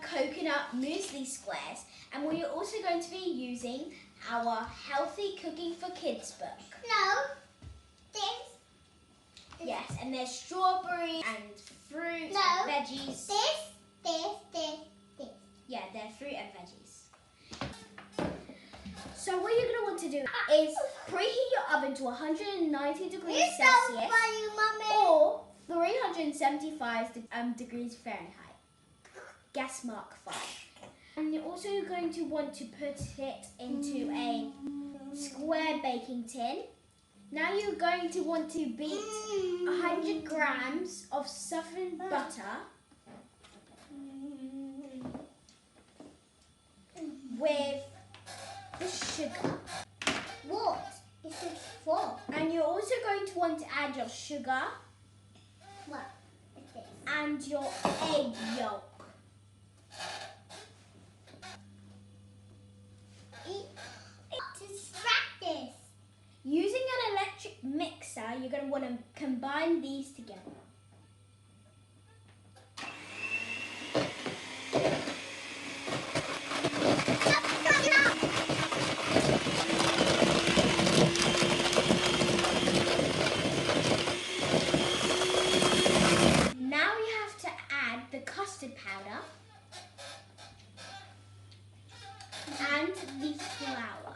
coconut muesli squares, and we're also going to be using our Healthy Cooking for Kids book. No, this. Yes, and there's strawberry and fruit and veggies. This. Yeah, they're fruit and veggies. So what you're going to want to do is preheat your oven to 190 degrees Celsius or 375 degrees Fahrenheit. Gas mark 5. And you're also going to want to put it into a square baking tin. Now you're going to want to beat 100 grams of softened butter with the sugar. What is it for? And you're also going to want to add your sugar. What is this? And your egg yolk. To scrap this. Using an electric mixer, you're going to want to combine these together. Now we have to add the custard powder and the flour.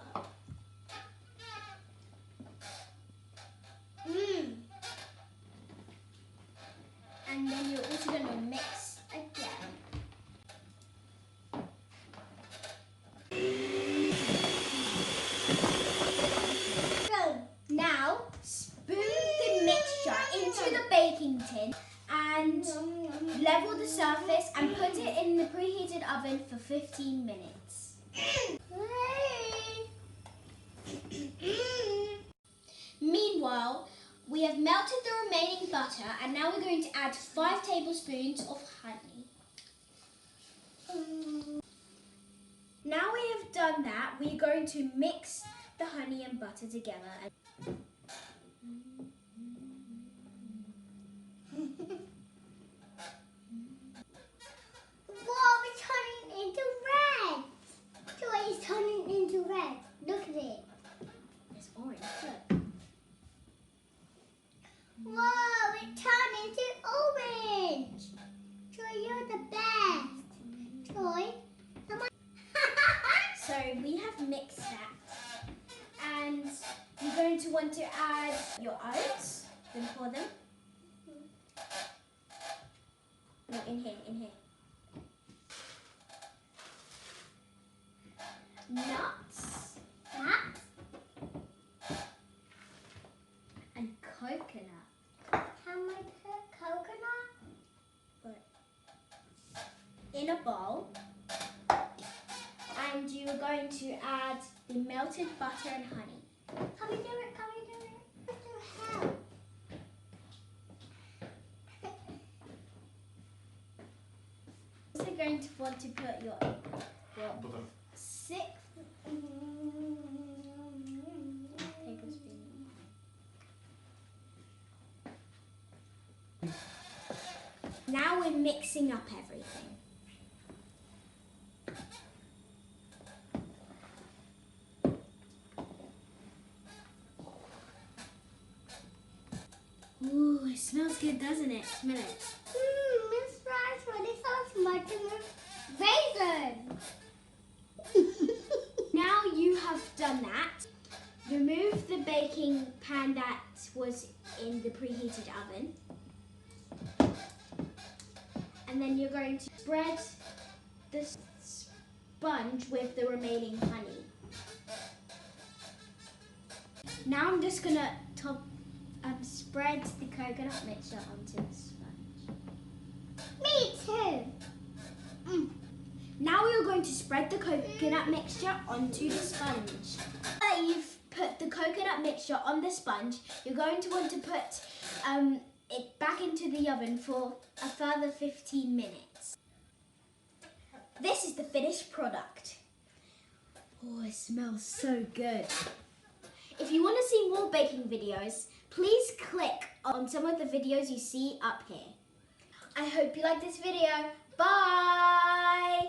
And then you're also going to mix again. Now spoon the mixture into the baking tin and level the surface and put it in the preheated oven for 15 minutes. Meanwhile, we have melted the remaining butter and now we're going to add 5 tablespoons of honey. Now we have done that, we're going to mix the honey and butter together. Whoa, it's turning into red. Joy, it's turning into red. Look at it. It's orange, look. Whoa, it turned into orange. Joy, you're the best. Joy, come on. So we have mixed that. And you're going to want to add your oats. Then pour them. No, in here. Nuts. And coconut. How much coconut? In a bowl. And you are going to add the melted butter and honey. Come and do it. What the hell? You're also going to want to put your 6 tablespoons. Now we're mixing up everything. Ooh, it smells good, doesn't it? Smell it. Miss Rice, what is so much raisin? Now you have done that. Remove the baking pan that was in the preheated oven. And then you're going to spread the sponge with the remaining honey. Now I'm just going to spread the coconut mixture onto the sponge. Me too. Now you're going to spread the coconut mixture onto the sponge. After you've put the coconut mixture on the sponge, you're going to want to put it back into the oven for a further 15 minutes. This is the finished product. Oh, it smells so good. If you want to see more baking videos, please click on some of the videos you see up here. I hope you like this video. Bye!